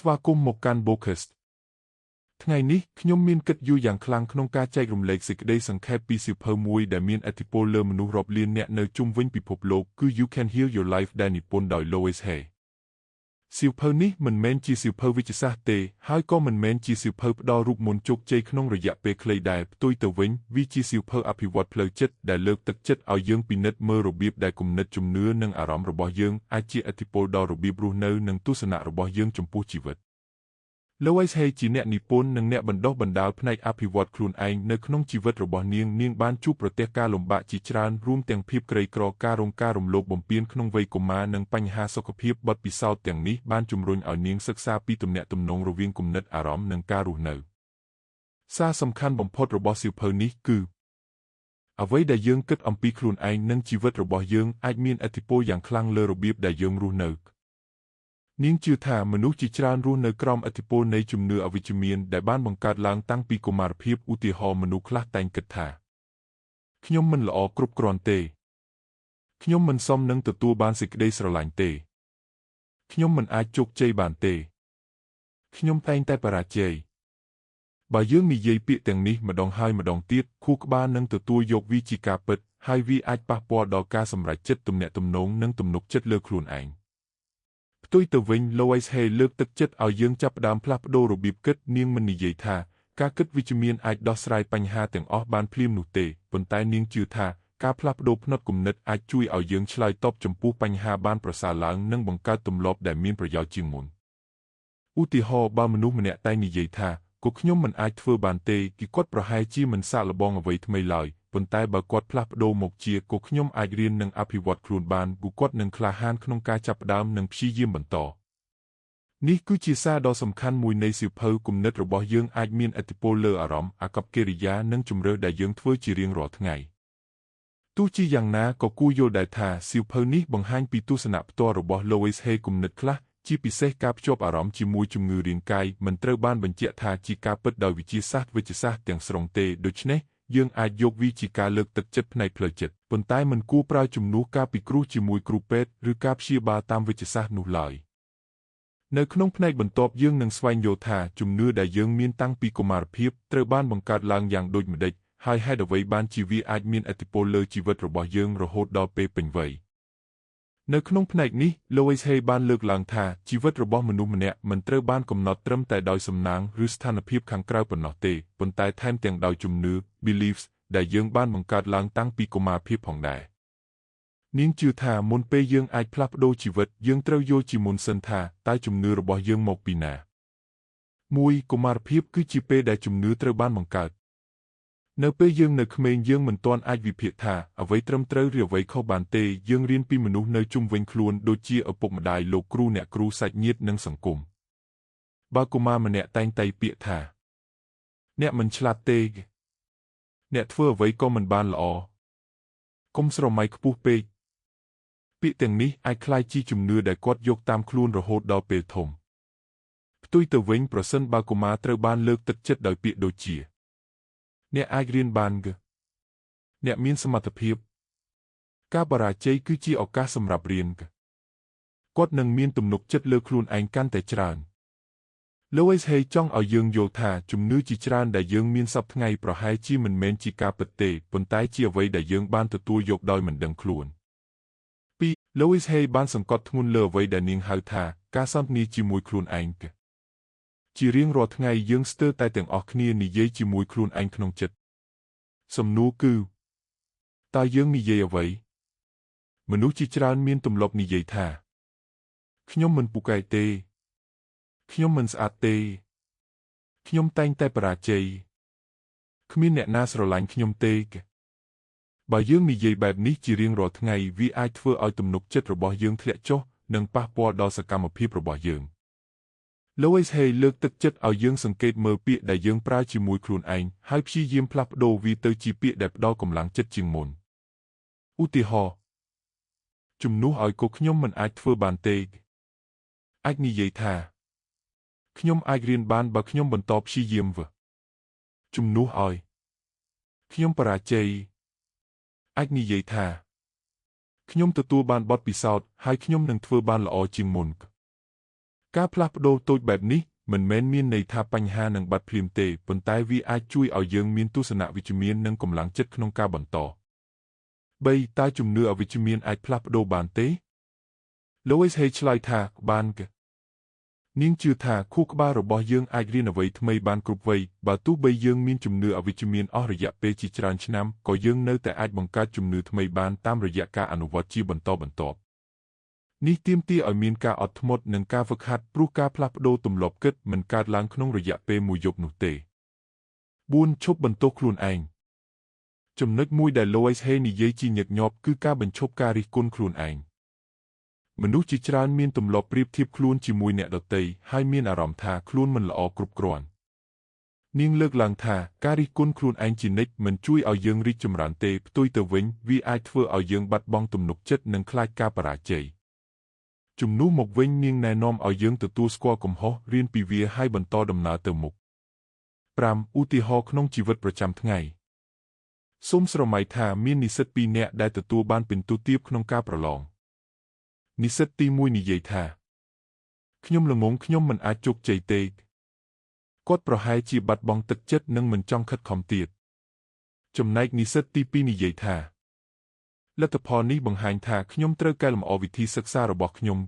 ស្វាគមន៍មកកាន់ Podcast ថ្ងៃនេះខ្ញុំមានគិតយូរយ៉ាងខ្លាំងក្នុងការចែករំលែកសេចក្តីសង្ខេបពីសៀវភៅមួយដែលមានឥទ្ធិពលលើមនុស្សរាប់លាននាក់នៅជុំវិញពិភពលោកគឺ You Can Heal Your Life ដែលនិពន្ធដោយ Louise Hay សៀវភៅនេះមិនមែនជាសៀវភៅវិទ្យាសាស្ត្រទេហើយក៏មិនមែនជាសៀវភៅផ្ដល់រូបមន្តជោគជ័យក្នុងរយៈពេលខ្លីដែរផ្ទុយទៅវិញវាជាសៀវភៅអភិវឌ្ឍផ្លូវចិត្តដែលលើកទឹកចិត្តឲ្យយើងពិនិត្យមើលរបៀបដែលគំនិតជំនឿនិងអារម្មណ៍របស់យើងអាចជះឥទ្ធិពលដល់របៀបរស់នៅនិងទស្សនៈរបស់យើងចំពោះជីវិតLouise Hay ជាអ្នកនិពន្ធនិងអ្នកបណ្ដុះបណ្ដាលផ្នែកអភិវឌ្ឍខ្លួនឯងនៅក្នុងជីវិតរបស់នាងបានជួបប្រទះការលំបាកជាច្រើនរួមទាំងភាពក្រីក្រការរំលោភបំពានក្នុងវ័យកុមារនិងបញ្ហាសុខភាពបទពិសោធន៍ទាំងនេះបានជំរុញឲ្យនាងសិក្សាពីទំនាក់ទំនងរវាងគំនិតអារម្មណ៍និងការរស់នៅសារសំខាន់បំផុតរបស់សៀវភៅនេះគឺអ្វីដែលយើងគិតអំពីខ្លួនឯងនិងជីវិតរបស់យើងអាចមានឥទ្ធិពលយ៉ាងខ្លាំងលើរបៀបដែលយើងរស់នៅនាងជឿថាមនុស្សជាច្រើនរស់នៅក្រោមឥទ្ធិពលនៃជំនឿអវិជ្ជមានដែលបានបង្កើតឡើងតាំងពីកុមារភាពឧទាហរណ៍មនុស្សខ្លះតែងគិតថាខ្ញុំមិនល្អគ្រប់គ្រាន់ទេខ្ញុំមិនសមនឹងទទួលបានសេចក្តីស្រឡាញ់ទេខ្ញុំមិនអាចជោគជ័យបានទេខ្ញុំតែងតែបរាជ័យបើយើងនិយាយពាក្យទាំងនេះម្ដងហើយម្ដងទៀតខួរក្បាលនឹងទទួលយកវាជាការពិតហើយវាអាចប៉ះពាល់ដល់ការសម្រេចចិត្តទំនាក់ទំនងនិងទំនុកចិត្តលើខ្លួនឯងផ្ទុយទៅវិញ Louise Hay លើកទឹកចិត្តឲ្យយើងចាប់ផ្ដើមផ្លាស់ប្ដូររបៀបគិតនាងមិននិយាយថាការគិតវិជ្ជមានអាចដោះស្រាយបញ្ហាទាំងអស់បានភ្លាមនោះទេប៉ុន្តែនាងជឿថាការផ្លាស់ប្ដូរផ្នត់គំនិតអាចជួយឲ្យយើងឆ្លើយតបចំពោះបញ្ហាបានប្រសើរឡើងនិងបង្កើតទម្លាប់ដែលមានប្រយោជន៍ជាងមុនឧទាហរណ៍បើមនុស្សម្នាក់តែងនិយាយថាក៏ខ្ញុំមិនអាចធ្វើបានទេគឺគាត់ប្រហែលជាមិនសាកល្បងអ្វីថ្មីឡើយប៉ុន្តែបើគាត់ផ្លាស់ប្ដូរមកជាក៏ខ្ញុំអាចរៀននិងអភិវឌ្ឍខ្លួនបានគឺគាត់នឹងក្លាហានក្នុងការចាប់ផ្ដើមនិងព្យាយាមបន្តនេះគឺជាសារដ៏សំខាន់មួយនៃសៀវភៅគំនិតរបស់យើងអាចមានឥទ្ធិពលលើអារម្មណ៍អាកប្បកិរិយានិងជម្រើសដែលយើងធ្វើជារៀងរាល់ថ្ងៃទោះជាយ៉ាងណាក៏គួរយល់ដែរថាសៀវភៅនេះបង្ហាញពីទស្សនៈផ្ទាល់របស់ Louise Hay គំនិតខ្លះជាពិសេសការភ្ជាប់អារម្មណ៍ជាមួយជំងឺរាងកាយមិនត្រូវបានបញ្ជាក់ថាជាការពិតដោយវិទ្យាសាស្ត្រទាំងស្រុងទេដូច្នេះយើងអាចយកវាជាការលើកទឹកចិត្តផ្នែកផ្លូវចិត្តប៉ុន្តែមិនគួរប្រើជំនួសការពិគ្រោះជាមួយគ្រូពេទ្យឬការព្យាបាលតាមវិទ្យាសាស្ត្រនោះឡើយនៅក្នុងផ្នែកបន្ទាប់យើងនឹងស្វែងយល់ថាជំនឿដែលយើងមានតាំងពីកុមារភាពត្រូវបានបង្កើតឡើងយ៉ាងដូចម្តេចហើយហេតុអ្វីបានជាវាអាចមានឥទ្ធិពលលើជីវិតរបស់យើងរហូតដល់ពេលពេញវ័យនៅក្នុងផ្នែកនេះ Louise Hay បានលើកឡើងថាជីវិតរបស់មនុស្សម្នាក់មិនត្រូវបានកំណត់ត្រឹមតែដោយសំណាងឬស្ថានភាពខាងក្រៅប៉ុណ្ណោះទេប៉ុន្តែថែមទាំងដោយជំនឿ beliefs ដែលយើងបានបង្កើតឡើងតាំងពីកុមារភាពផងដែរនាងជឿថាមុនពេលយើងអាចផ្លាស់ប្ដូរជីវិតយើងត្រូវយល់ជាមុនសិនថាតើជំនឿរបស់យើងមកពីណា1កុមារភាពគឺជាពេលដែលជំនឿត្រូវបានបង្កើតនៅពេលយើងនៅក្មេងយើងមិនទាន់អាចវិភាគថាអ្វីត្រឹមត្រូវឬអ្វីខុសបានទេយើងរៀនពីមនុស្សនៅជុំវិញខ្លួនដូចជាឪពុកម្ដាយលោកគ្រូអ្នកគ្រូសាច់ញាតិនិងសង្គមបើកុមារម្នាក់តែងតែពាក្យថាអ្នកមិនឆ្លាតទេអ្នកធ្វើអ្វីក៏មិនបានល្អកុំស្រមៃខ្ពស់ពេកពាក្យទាំងនេះអាចក្លាយជាជំនឿដែលគាត់យកតាមខ្លួនរហូតដល់ពេលធំផ្ទុយទៅវិញប្រសិនបើកុមារត្រូវបានលើកទឹកចិត្តដោយពាក្យដូចជាអ្នកអាចរៀនបានអ្នកមានសមត្ថភាពការបរាជ័យគឺជាឱកាសសម្រាប់រៀនគាត់នឹងមានទំនុកចិត្តលើខ្លួនឯងកាន់តែច្រើន Louise Hay ចង់ឲ្យយើងយល់ថាជំនឿជាច្រើនដែលយើងមានសពថ្ងៃប្រហែលជាមិនមែនជាការពិតទេប៉ុន្តែជាអ្វីដែលយើងបានទទួលយកដោយមិនដឹងខ្លួន2 Louise Hay បានសង្កត់ធ្ងន់លើអ្វីដែលនាងហៅថាការសន្ទនាជាមួយខ្លួនឯងជារៀងរាល់ថ្ងៃយើងស្ទើរតែទាំងអស់គ្នានិយាយជាមួយខ្លួនឯងក្នុងចិត្តសំណួរគឺតើយើងនិយាយអ្វីមនុស្សជាច្រើនមានទម្លាប់និយាយថាខ្ញុំមិនពូកែទេខ្ញុំមិនស្អាតទេខ្ញុំតែងតែបរាជ័យគ្មានអ្នកណាស្រឡាញ់ខ្ញុំទេបើយើងនិយាយបែបនេះជារៀងរាល់ថ្ងៃវាអាចធ្វើឲ្យទំនុកចិត្តរបស់យើងធ្លាក់ចុះនិងប៉ះពាល់ដល់សកម្មភាពរបស់យើងLouise Hay លើកទឹកចិត្តឲ្យយើងសង្កេតមើលពាក្យដែលយើងប្រើជាមួយខ្លួនឯងហើយព្យាយាមផ្លាស់ប្ដូរវាទៅជាពាក្យដែលផ្ដល់កម្លាំងចិត្តជាងមុនឧទាហរណ៍ជំនួសឲ្យក៏ខ្ញុំមិនអាចធ្វើបានទេអាចនិយាយថាខ្ញុំអាចរៀនបានបើខ្ញុំបន្តព្យាយាមជំនួសឲ្យខ្ញុំបរាជ័យអាចនិយាយថាខ្ញុំទទួលបានបទពិសោធន៍ហើយខ្ញុំនឹងធ្វើបានល្អជាងមុន ការផ្លាស់ប្ដូរតូចបែបនេះមិនមែនមានន័យថាបញ្ហានឹងបាត់ភ្លាមទេប៉ុន្តែវាអាចជួយឲ្យយើងមានទស្សនវិជ្ជមាននិងកម្លាំងចិត្តក្នុងការបន្ត3តើជំនឿអវិជ្ជមានអាចផ្លាស់ប្ដូរបានទេ Louise Hay ឆ្លើយថាបាននាងជឿថាខួរក្បាលរបស់យើងអាចរៀនអ្វីថ្មីបានគ្រប់វ័យបើទោះបីយើងមានជំនឿអវិជ្ជមានអស់រយៈពេលជាច្រើនឆ្នាំក៏យើងនៅតែអាចបង្កើតជំនឿថ្មីបានតាមរយៈការអនុវត្តជាបន្តបន្ទាប់នេះទាមទារឲ្យមានការអត់ធ្មត់និងការហ្វឹកហាត់ព្រោះការផ្លាស់ប្ដូរទម្លាប់គិតមិនកើតឡើងក្នុងរយៈពេលមួយយប់នោះទេ4ឈប់បន្ទោសខ្លួនឯងចំណុចមួយដែល Louise Hay និយាយជាញឹកញាប់គឺការបញ្ឈប់ការរិះគន់ខ្លួនឯងមនុស្សជាច្រើនមានទម្លាប់ប្រៀបធៀបខ្លួនជាមួយអ្នកដទៃហើយមានអារម្មណ៍ថាខ្លួនមិនល្អគ្រប់គ្រាន់នាងលើកឡើងថាការរិះគន់ខ្លួនឯងជានិច្ចមិនជួយឲ្យយើងរីកចម្រើនទេផ្ទុយទៅវិញវាអាចធ្វើឲ្យយើងបាត់បង់ទំនុកចិត្តនិងខ្លាចការបរាជ័យជំនួសមកវិញនាងណែនាំឲ្យយើងទទួលស្គាល់កំហុសរៀនពីវាហើយបន្តដំណើរទៅមុខ5ឧទាហរណ៍ក្នុងជីវិតប្រចាំថ្ងៃសូមស្រមៃថាមាននិស្សិត2នាក់ដែលទទួលបានពិន្ទុទាបក្នុងការប្រឡងនិស្សិតទី1និយាយថាខ្ញុំល្ងងខ្ញុំមិនអាចជោគជ័យទេគាត់ប្រហែលជាបាត់បង់ទឹកចិត្តនិងមិនចង់ខិតខំទៀតចំណែកនិស្សិតទី2និយាយថាលទ្ធផលនេះបង្ហាញថាខ្ញុំត្រូវកែលម្អវិធីសិក្សារបស់ខ្ញុំ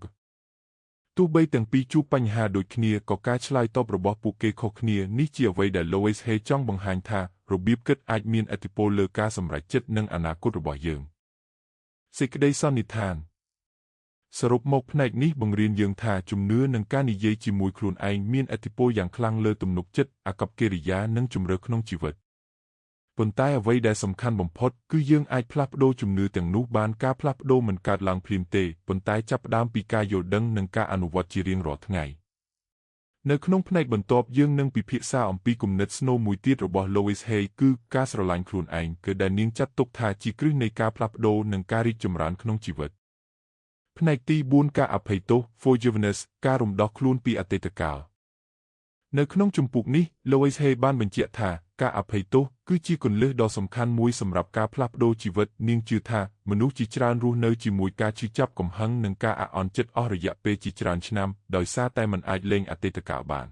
ទោះបីទាំងពីរជួបបញ្ហាដូចគ្នាក៏ការឆ្លើយតបរបស់ពួកគេខុសគ្នានេះជាអ្វីដែល Louise Hay ចង់បង្ហាញថារបៀបគិតអាចមានឥទ្ធិពលលើការសម្រេចចិត្តនិងអនាគតរបស់យើងសេចក្តីសន្និដ្ឋានសរុបមកផ្នែកនេះបង្រៀនយើងថាជំនឿនិងការនិយាយជាមួយខ្លួនឯងមានឥទ្ធិពលយ៉ាងខ្លាំងលើទំនុកចិត្តអាកប្បកិរិយានិងជម្រើសក្នុងជីវិតប៉ុន្តែអ្វីដែលសំខាន់បំផុតគឺយើងអាចផ្លាស់ប្ដូរជំនឿទាំងនោះបានការផ្លាស់ប្ដូរមិនកើតឡើងភ្លាមទេប៉ុន្តែចាប់ផ្ដើមពីការយល់ដឹងនិងការអនុវត្តជារៀងរាល់ថ្ងៃនៅក្នុងផ្នែកបន្ទាប់យើងនឹងពិភាក្សាអំពីគំនិតស្នូលមួយទៀតរបស់ Louise Hay គឺការស្រឡាញ់ខ្លួនឯងគឺដែលនាងចាត់ទុកថាជាគ្រឹះនៃការផ្លាស់ប្ដូរនិងការរីកចម្រើនក្នុងជីវិតផ្នែកទី4ការអភ័យទោស Forgiveness ការរំដោះខ្លួនពីអតីតកាលនៅក្នុងជំពូកនេះ Louise Hay បានបញ្ជាក់ថាការអភ័យទោសគឺជាគន្លឹះដ៏សំខាន់មួយសម្រាប់ការផ្លាស់ប្ដូរជីវិតនាងជឿថាមនុស្សជាច្រើនរស់នៅជាមួយការឈឺចាប់កំហឹងនិងការអាក់អន់ចិត្តអស់រយៈពេលជាច្រើនឆ្នាំដោយសារតែមិនអាចលែងអតីតកាលបាន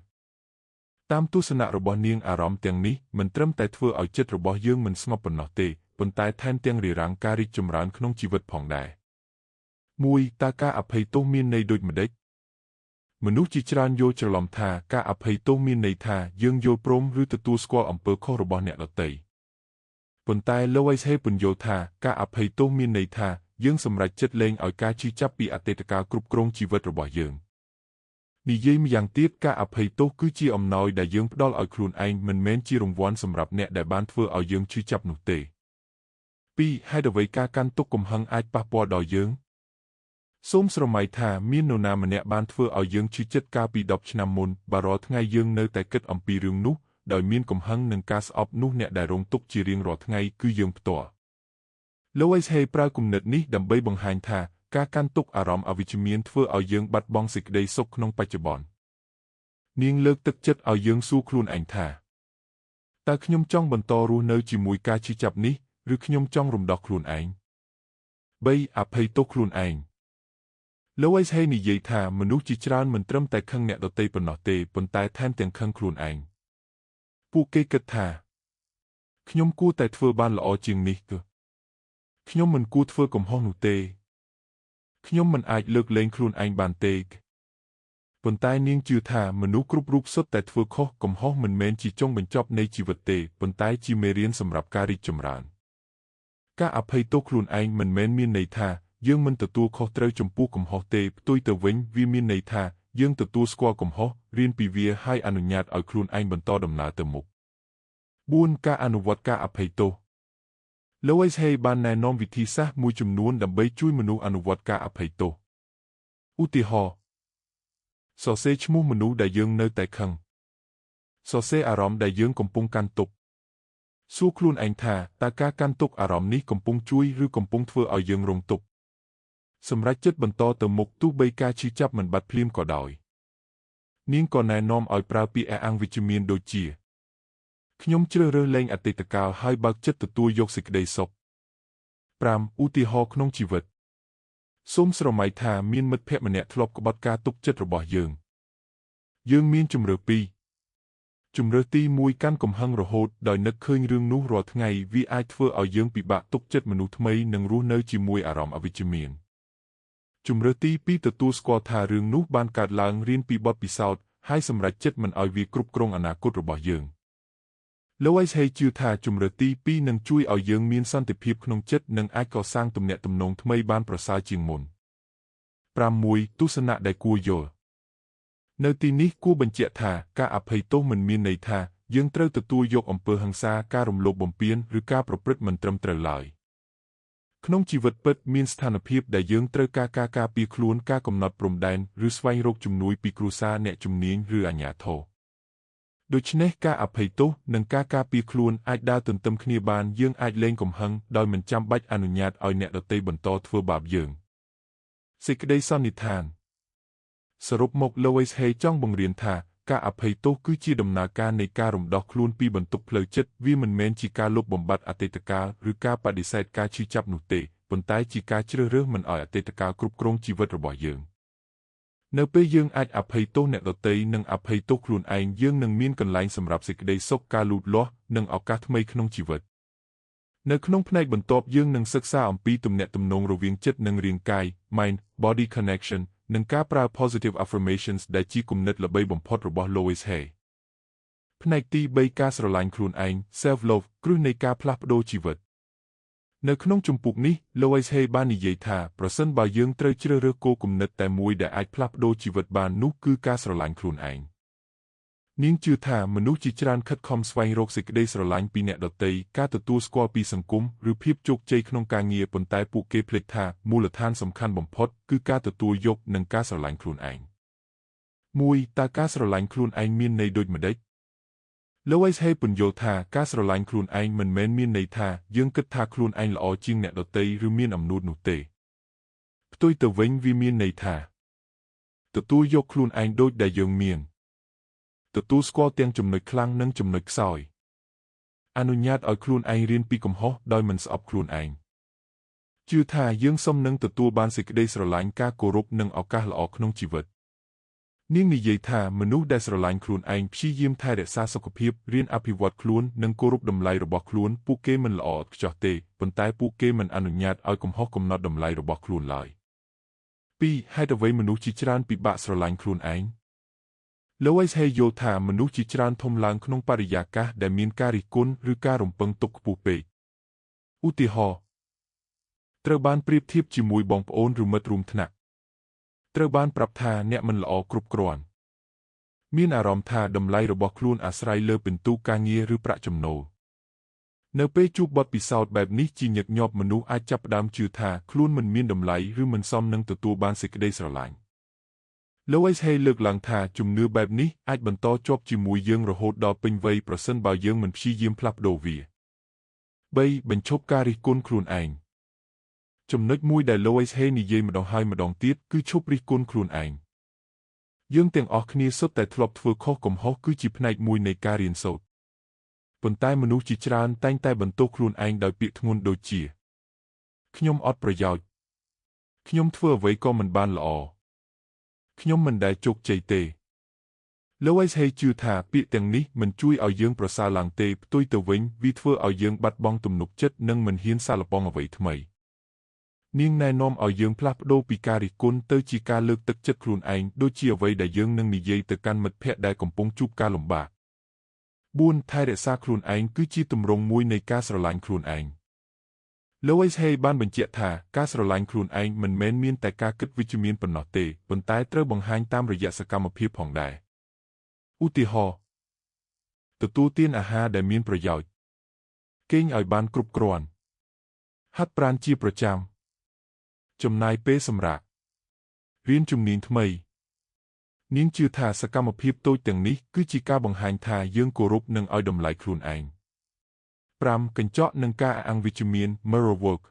តាមទស្សនៈរបស់នាងអារម្មណ៍ទាំងនេះមិនត្រឹមតែធ្វើឲ្យចិត្តរបស់យើងមិនស្ងប់ប៉ុណ្ណោះទេប៉ុន្តែថែមទាំងរារាំងការរីកចម្រើនក្នុងជីវិតផងដែរ1តើការអភ័យទោសមានន័យដូចម្តេចមនុស្សជាច្រើនយល់ច្រឡំថាការអភ័យទោសមានន័យថាយើងយល់ព្រមឬទទួលស្គាល់អំពើខុសរបស់អ្នកដទៃប៉ុន្តែ Louise Hay ពន្យល់ថាការអភ័យទោសមានន័យថាយើងសម្រេចចិត្តលែងឲ្យការឈឺចាប់ពីអតីតកាលគ្រប់គ្រងជីវិតរបស់យើងនិយាយម្យ៉ាងទៀតការអភ័យទោសគឺជាអំណោយដែលយើងផ្ដល់ឲ្យខ្លួនឯងមិនមែនជារង្វាន់សម្រាប់អ្នកដែលបានធ្វើឲ្យយើងឈឺចាប់នោះទេ2ហេតុអ្វីការកាន់ទុក្ខកំហឹងអាចប៉ះពាល់ដល់យើងសូមស្រមៃថាមាននរណាម្នាក់បានធ្វើឲ្យយើងឈឺចិត្តកាលពី10ឆ្នាំមុនបើរាល់ថ្ងៃយើងនៅតែគិតអំពីរឿងនោះដោយមានកំហឹងនិងការស្អប់នោះអ្នកដែលរងទុក្ខជារៀងរាល់ថ្ងៃគឺយើងផ្ទាល់ Louise Hay ប្រើគំនិតនេះដើម្បីបង្ហាញថាការកាន់ទុក្ខអារម្មណ៍អវិជ្ជមានធ្វើឲ្យយើងបាត់បង់សេចក្តីសុខក្នុងបច្ចុប្បន្ននាងលើកទឹកចិត្តឲ្យយើងសួរខ្លួនឯងថាតើខ្ញុំចង់បន្តរស់នៅជាមួយការឈឺចាប់នេះឬខ្ញុំចង់រំដោះខ្លួនឯង3អភ័យទោសខ្លួនឯងLouise Hay និយាយថាមនុស្សជាច្រើនមិនត្រឹមតែខឹងអ្នកដទៃប៉ុណ្ណោះទេប៉ុន្តែថែមទាំងខឹងខ្លួនឯងពួកគេគិតថាខ្ញុំគួរតែធ្វើបានល្អជាងនេះគឺខ្ញុំមិនគួរធ្វើកំហុសនោះទេខ្ញុំមិនអាចលើកលែងខ្លួនឯងបានទេប៉ុន្តែនាងជឿថាមនុស្សគ្រប់រូបសុទ្ធតែធ្វើខុសកំហុសមិនមែនជាចុងបញ្ចប់នៃជីវិតទេប៉ុន្តែជាមេរៀនសម្រាប់ការរីកចម្រើនការអភ័យទោសខ្លួនឯងមិនមែនមានន័យថាយើងមិនទទួលខុសត្រូវចំពោះកំហុសទេផ្ទុយទៅវិញវាមានន័យថាយើងទទួលស្គាល់កំហុសរៀនពីវាហើយអនុញ្ញាតឲ្យខ្លួនឯងបន្តដំណើរទៅមុខ4ការអនុវត្តការអភ័យទោស Louise Hay បានណែនាំវិធីសាស្ត្រមួយចំនួនដើម្បីជួយមនុស្សអនុវត្តការអភ័យទោសឧទាហរណ៍សរសេរឈ្មោះមនុស្សដែលយើងនៅតែខឹងសរសេរអារម្មណ៍ដែលយើងកំពុងកាន់ទុក្ខសួរខ្លួនឯងថាតើការកាន់ទុក្ខអារម្មណ៍នេះកំពុងជួយឬកំពុងធ្វើឲ្យយើងរងទុក្ខសម្រាប់ចិត្តបន្តទៅមុខទោះបីការឈឺចាប់មិនបាត់ភ្លាមក៏ដោយនាងក៏ណែនាំឲ្យប្រើពាក្យអះអាងវិជ្ជមានដូចជាខ្ញុំជ្រើសរើសលែងអតីតកាលហើយបើកចិត្តទទួលយកសេចក្តីសុខ5ឧទាហរណ៍ក្នុងជីវិតសូមស្រមៃថាមានមិត្តភក្តិម្នាក់ធ្លាប់ក្បត់ការទុកចិត្តរបស់យើង យើងមានជំរឿពីរជំរឿទីមួយកាន់កំហឹងរហូតដោយនឹកឃើញរឿងនោះរាល់ថ្ងៃវាអាចធ្វើឲ្យយើងពិបាកទុកចិត្តមនុស្សថ្មីនិងរស់នៅជាមួយអារម្មណ៍អវិជ្ជមានជំរឿទីពីរទទួលស្គាល់ថារឿងនោះបានកើតឡើងរៀនពីបទពិសោធន៍ហើយសម្រេចចិត្តមិនឲ្យវាគ្រប់គ្រងអនាគតរបស់យើងLouis Hay ជឿថាជំរឿទីពីរនឹងជួយឲ្យយើងមានសន្តិភាពក្នុងចិត្តនិងអាចកសាងទំនាក់ទំនងថ្មីបានប្រសើរជាងមុន6ទស្សនៈដែលគួរយល់នៅទីនេះគួរបញ្ជាក់ថាការអភ័យទោសមិនមានន័យថាយើងត្រូវទទួលយកអំពើហិង្សាការរំលោភបំពានឬការប្រព្រឹត្តមិនត្រឹមត្រូវឡើយក្នុងជីវិតពិតមានស្ថានភាពដែលយើងត្រូវការពារខ្លួនការកំណត់ព្រំដែនឬស្វែងរកជំនួយពីគ្រួសារអ្នកជំនាញឬអាជ្ញាធរដូច្នេះការអភ័យទោសនិងការការពារខ្លួនអាចដើរទន្ទឹមគ្នាបានយើងអាចលែងកំហឹងដោយមិនចាំបាច់អនុញ្ញាតឲ្យអ្នកដទៃបន្តធ្វើបាបយើងសេចក្តីសន្និដ្ឋានសរុបមក Louis Hay ចង់បង្រៀនថាការអភ័យទោសគឺជាដំណើរការនៃការរំដោះខ្លួនពីបន្ទុកផ្លូវចិត្តវាមិនមែនជាការលុបបំបាត់អតីតកាលឬការបដិសេធការឈឺចាប់នោះទេប៉ុន្តែជាការជ្រើសរើសមិនឲ្យអតីតកាលគ្រប់គ្រងជីវិតរបស់យើងនៅពេលយើងអាចអភ័យទោសអ្នកដទៃនិងអភ័យទោសខ្លួនឯងយើងនឹងមានកន្លែងសម្រាប់សេចក្តីសុខការលូតលាស់និងឱកាសថ្មីក្នុងជីវិតនៅក្នុងផ្នែកបន្ទាប់យើងនឹងសិក្សាអំពីទំនាក់ទំនងរវាងចិត្តនិងរាងកាយ Mind Body Connection និងការប្រើ Positive Affirmations ដែលជាគំនិតល្បីបំផុតរបស់ Louis Hay ផ្នែកទី3ការស្រឡាញ់ខ្លួនឯង Self-Love គ្រឹះនៃការផ្លាស់ប្ដូរជីវិតនៅក្នុងជំពូកនេះ Louis Hay បាននិយាយថាប្រសិនបើយើងត្រូវជ្រើសរើសគោលគំនិតតែមួយដែលអាចផ្លាស់ប្ដូរជីវិតបាននោះគឺការស្រឡាញ់ខ្លួនឯងនាងជឿថាមនុស្សជាច្រើនខិតខំស្វែងរកសេចក្តីស្រឡាញ់ពីអ្នកដទៃការទទួលស្គាល់ពីសង្គមឬភាពជោគជ័យក្នុងការងារប៉ុន្តែពួកគេភ្លេចថាមូលដ្ឋានសំខាន់បំផុតគឺការទទួលយកនិងការស្រឡាញ់ខ្លួនឯង1តើការស្រឡាញ់ខ្លួនឯងមានន័យដូចម្តេចLouis Hay ពន្យល់ថាការស្រឡាញ់ខ្លួនឯងមិនមែនមានន័យថាយើងគិតថាខ្លួនឯងល្អជាងអ្នកដទៃឬមានអំណួតនោះទេផ្ទុយទៅវិញវាមានន័យថាទទួលយកខ្លួនឯងដូចដែលយើងមានទទួលស្គាល់ទាំងចំណុចខ្លាំងនិងចំណុចខ្សោយអនុញ្ញាតឲ្យខ្លួនឯងរៀនពីកំហុសដោយមិនស្អប់ខ្លួនឯងជឿថាយើងសុំនឹងទទួលបានសេចក្តីស្រឡាញ់ការគោរពនិងឱកាសល្អក្នុងជីវិតនាងនិយាយថាមនុស្សដែលស្រឡាញ់ខ្លួនឯងព្យាយាមថែរក្សាសុខភាពរៀនអភិវឌ្ឍខ្លួននិងគោរពតម្លៃរបស់ខ្លួនពួកគេមិនល្អឥតខ្ចោះទេប៉ុន្តែពួកគេមិនអនុញ្ញាតឲ្យកំហុសកំណត់តម្លៃរបស់ខ្លួនឡើយ2ហេតុអ្វីមនុស្សជាច្រើនពិបាកស្រឡាញ់ខ្លួនឯងLouis Hay យល់ថាមនុស្សជាច្រើនធំឡើងក្នុងបរិយាកាសដែលមានការរិះគន់ឬការរំពឹងទុកខ្ពស់ពេកឧទាហរណ៍ត្រូវបានប្រៀបធៀបជាមួយបងប្អូនឬមិត្តរួមថ្នាក់ត្រូវបានប្រាប់ថាអ្នកមិនល្អគ្រប់គ្រាន់មានអារម្មណ៍ថាតម្លៃរបស់ខ្លួនអាស្រ័យលើពិន្ទុការងារឬប្រាក់ចំណូលនៅពេលជួបបទពិសោធន៍បែបនេះជាញឹកញាប់មនុស្សអាចចាប់ផ្ដើមជឿថាខ្លួនមិនមានតម្លៃឬមិនសមនឹងទទួលបានសេចក្តីស្រឡាញ់Louis Hay លើកឡើងថាជំនឿបែបនេះអាចបន្តជាប់ជាមួយយើងរហូតដល់ពេញវ័យប្រសិនបើយើងមិនព្យាយាមផ្លាស់ប្ដូរវា3បញ្ឈប់ការរិះគន់ខ្លួនឯងចំណុចមួយដែល Louis Hay និយាយម្ដងហើយម្ដងទៀតគឺឈប់រិះគន់ខ្លួនឯងយើងទាំងអស់គ្នាសុទ្ធតែធ្លាប់ធ្វើខុសកំហុសគឺជាផ្នែកមួយនៃការរៀនសូត្រប៉ុន្តែមនុស្សជាច្រើនតែងតែបន្ទោសខ្លួនឯងដោយពាក្យធ្ងន់ដូចជាខ្ញុំអត់ប្រយោជន៍ខ្ញុំធ្វើអ្វីក៏មិនបានល្អខ្ញុំមិនដែលជោគជ័យទេ Louis Hay ជឿថាពាក្យទាំងនេះមិនជួយឲ្យយើងប្រសើរឡើងទេផ្ទុយទៅវិញវាធ្វើឲ្យយើងបាត់បង់ទំនុកចិត្តនិងមិនហ៊ានសាកល្បងអ្វីថ្មីនាងណែនាំឲ្យយើងផ្លាស់ប្ដូរពីការរិះគន់ទៅជាការលើកទឹកចិត្តខ្លួនឯងដូចជាអ្វីដែលយើងនឹងនិយាយទៅកាន់មិត្តភក្តិដែលកំពុងជួបការលំបាក4ថែរក្សាខ្លួនឯងគឺជាទម្រង់មួយនៃការស្រឡាញ់ខ្លួនឯងLouis Hay បានបញ្ជាក់ថាការស្រឡាញ់ខ្លួនឯងមិនមែនមានតែការគិតវិជ្ជមានប៉ុណ្ណោះទេប៉ុន្តែត្រូវបង្ហាញតាមរយៈសកម្មភាពផងដែរឧទាហរណ៍ទទួលទានអាហារដែលមានប្រយោជន៍គេងឲ្យបានគ្រប់គ្រាន់ហាត់ប្រាណជាប្រចាំចំណាយពេលសម្រាករៀនជំនាញថ្មីនាងជឿថាសកម្មភាពតូចទាំងនេះគឺជាការបង្ហាញថាយើងគោរពនិងឲ្យតម្លៃខ្លួនឯង5កញ្ចក់និងការអាំងវិជ្ជមាន Mirror Work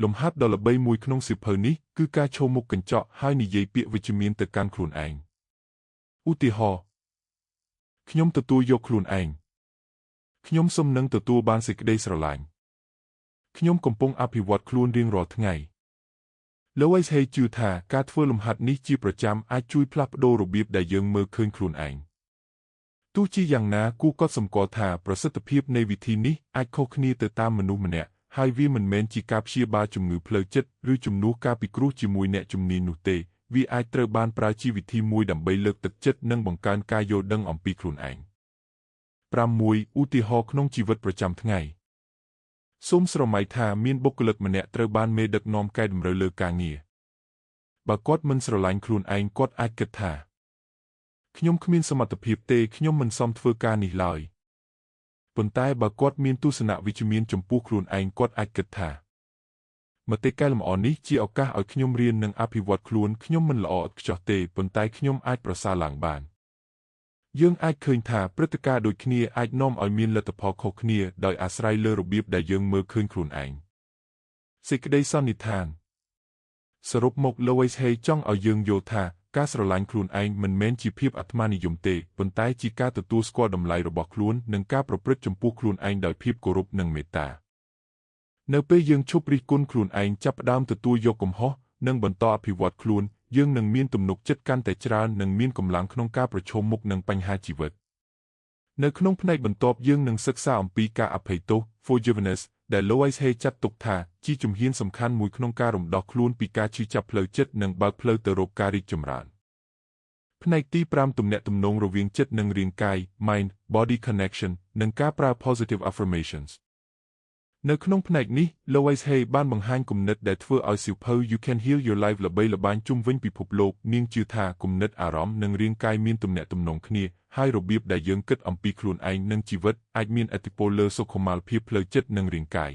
លំហាត់ដ៏ល្បីមួយក្នុងសៀវភៅនេះគឺការឈរមុខកញ្ចក់ហើយនិយាយពាក្យវិជ្ជមានទៅកាន់ខ្លួនឯងឧទាហរណ៍ខ្ញុំទទួលយកខ្លួនឯងខ្ញុំសុំនឹងទទួលបានសេចក្តីស្រឡាញ់ខ្ញុំកំពុងអភិវឌ្ឍខ្លួនរៀងរាល់ថ្ងៃ Louis Hay ជឿថាការធ្វើលំហាត់នេះជាប្រចាំអាចជួយផ្លាស់ប្ដូររបៀបដែលយើងមើលឃើញខ្លួនឯងទោះជាយ៉ាងណាគួរកត់សម្គាល់ថាប្រសិទ្ធភាពនៃវិធីនេះអាចខុសគ្នាទៅតាមមនុស្សម្នាក់ហើយវាមិនមែនជាការព្យាបាលជំងឺផ្លូវចិត្តឬជំនួសការពិគ្រោះជាមួយអ្នកជំនាញនោះទេវាអាចត្រូវបានប្រើជាវិធីមួយដើម្បីលើកទឹកចិត្តនិងបង្កើនការយល់ដឹងអំពីខ្លួនឯង 5. ឧទាហរណ៍ក្នុងជីវិតប្រចាំថ្ងៃសូមស្រមៃថាមានបុគ្គលិកម្នាក់ត្រូវបានមេដឹកនាំកែតម្រូវលើការងារបើគាត់មិនស្រឡាញ់ខ្លួនឯងគាត់អាចគិតថាខ្ញុំគ្មានសមត្ថភាពទេខ្ញុំមិនសមធ្វើការនេះឡើយប៉ុន្តែបើគាត់មានទស្សនៈវិជ្ជមានចំពោះខ្លួនឯងគាត់អាចគិតថាមតិកែលម្អនេះជាឱកាសឲ្យខ្ញុំរៀននិងអភិវឌ្ឍខ្លួនខ្ញុំមិនល្អឥតខ្ចោះទេប៉ុន្តែខ្ញុំអាចប្រសើរឡើងបានយើងអាចឃើញថាព្រឹត្តិការណ៍ដូចគ្នាអាចនាំឲ្យមានលទ្ធផលខុសគ្នាដោយអាស្រ័យលើរបៀបដែលយើងមើលឃើញខ្លួនឯងសេចក្តីសន្និដ្ឋានសរុបមក Louis Hay ចង់ឲ្យយើងយល់ថាការស្រឡាញ់ខ្លួនឯងមិនមែនជាភាពអាត្មានិយមទេប៉ុន្តែជាការទទួលស្គាល់តម្លៃរបស់ខ្លួននិងការប្រព្រឹត្តចំពោះខ្លួនឯងដោយភាពគោរពនិងមេត្តានៅពេលយើងឈប់រិះគន់ខ្លួនឯងចាប់ផ្ដើមទទួលយកកំហុសនិងបន្តអភិវឌ្ឍខ្លួនយើងនឹងមានទំនុកចិត្តកាន់តែច្រើននិងមានកម្លាំងក្នុងការប្រឈមមុខនឹងបញ្ហាជីវិតនៅក្នុងផ្នែកបន្ទាប់យើងនឹងសិក្សាអំពីការអភ័យទោស Forgiveness ដែល Louis Hay ចាត់ទុកថាជាជំហានសំខាន់មួយក្នុងការរំដោះខ្លួនពីការឈឺចាប់ផ្លូវចិត្តនិងបើកផ្លូវទៅរកការរីកចម្រើនផ្នែកទី5ទំនាក់ទំនងរវាងចិត្តនិងរាងកាយ Mind Body Connection និងការប្រើ Positive Affirmations នៅក្នុងផ្នែកនេះ Louis Hay បានបង្ហាញគំនិតដែលធ្វើឲ្យសៀវភៅ You Can Heal Your Life ល្បីល្បាញជុំវិញពិភពលោកនាងជឿថាគំនិតអារម្មណ៍និងរាងកាយមានទំនាក់ទំនងគ្នាហើយរបៀបដែលយើងគិតអំពីខ្លួនឯងនិងជីវិតអាចមានឥទ្ធិពលលើសុខុមាលភាពផ្លូវចិត្តនិងរាងកាយ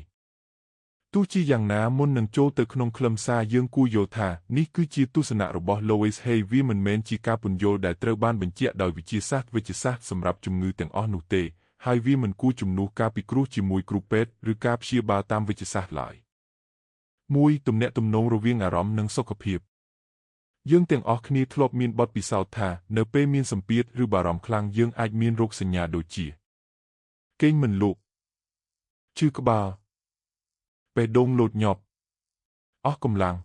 ទោះជាយ៉ាងណាមុននឹងចូលទៅក្នុងខ្លឹមសារយើងគួរយល់ថានេះគឺជាទស្សនៈរបស់ Louis Hay វាមិនមែនជាការពន្យល់ដែលត្រូវបានបញ្ជាក់ដោយវិទ្យាសាស្ត្រវេជ្ជសាស្ត្រសម្រាប់ជំងឺទាំងអស់នោះទេហើយវាមិនគួរជំនួសការពិគ្រោះជាមួយគ្រូពេទ្យឬការព្យាបាលតាមវេជ្ជសាស្ត្រឡើយ 1. ទំនាក់ទំនងរវាងអារម្មណ៍និងសុខភាពយើងទាំងអស់គ្នាធ្លាប់មានបទពិសោធន៍ថានៅពេលមានសម្ពាធឬបារម្ភខ្លាំងយើងអាចមានរោគសញ្ញាដូចជាគេងមិនលក់ឈឺក្បាលបេះដូងលោតញាប់អស់កម្លាំង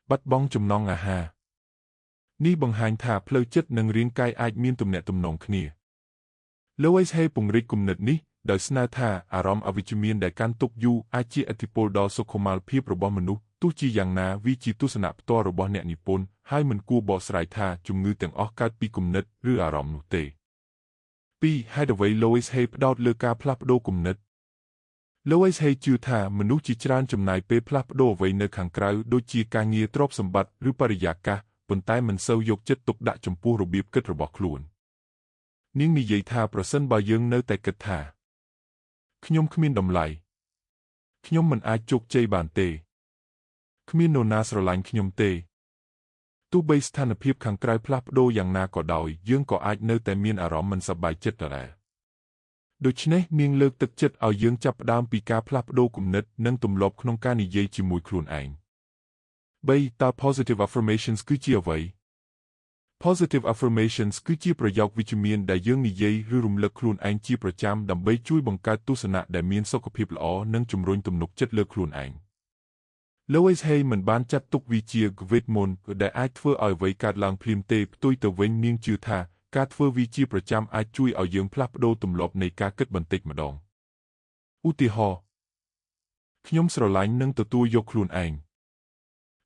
បាត់បង់ចំណង់អាហារនេះបង្ហាញថាផ្លូវចិត្តនិងរាងកាយអាចមានទំនាក់ទំនងគ្នា Louis Hay ពង្រីកគំនិតនេះដោយស្នើថាអារម្មណ៍អវិជ្ជមានដែលកាន់ទុកយូរអាចជាឥទ្ធិពលដល់សុខុមាលភាពរបស់មនុស្សទោះជាយ៉ាងណាវាជាទស្សនៈផ្ទាល់របស់អ្នកនិពន្ធហើយមិនគួរបកស្រាយថាជំងឺទាំងអស់កើតពីគំនិតឬអារម្មណ៍នោះទេ 2. ហេតុអ្វី Louis Hay ផ្ដោតលើការផ្លាស់ប្ដូរគំនិត Louis Hay ជឿថាមនុស្សជាច្រើនចំណាយពេលផ្លាស់ប្ដូរអ្វីនៅខាងក្រៅដូចជាការងារទ្រព្យសម្បត្តិឬបរិយាកាសប៉ុន្តែមិនសូវយកចិត្តទុកដាក់ចំពោះរបៀបគិតរបស់ខ្លួននាងនិយាយថាប្រសិនបើយើងនៅតែគិតថាខ្ញុំគ្មានតម្លៃខ្ញុំមិនអាចជោគជ័យបានទេគ្មាននរណាស្រឡាញ់ខ្ញុំទេទោះបីស្ថានភាពខាងក្រៅផ្លាស់ប្ដូរយ៉ាងណាក៏ដោយយើងក៏អាចនៅតែមានអារម្មណ៍មិនសប្បាយចិត្តដែរដូច្នេះនាងលើកទឹកចិត្តឲ្យយើងចាប់ផ្ដើមពីការផ្លាស់ប្ដូរគំនិតនិងទម្លាប់ក្នុងការនិយាយជាមួយខ្លួនឯង 3. តើ Positive Affirmations គឺជាអ្វី Positive Affirmations គឺជាប្រយោគវិជ្ជមានដែលយើងនិយាយឬរំលឹកខ្លួនឯងជាប្រចាំដើម្បីជួយបង្កើតទស្សនៈដែលមានសុខភាពល្អនិងជំរុញទំនុកចិត្តលើខ្លួនឯង Louis Hay មិនបានចាត់ទុកវាជាវេទមន្តដែលអាចធ្វើឲ្យអ្វីកើតឡើងភ្លាមទេផ្ទុយទៅវិញនាងជឿថាការធ្វើវាជាប្រចាំអាចជួយឲ្យយើងផ្លាស់ប្ដូរទម្លាប់នៃការគិតបន្តិចម្ដងឧទាហរណ៍ខ្ញុំស្រឡាញ់និងទទួលយកខ្លួនឯង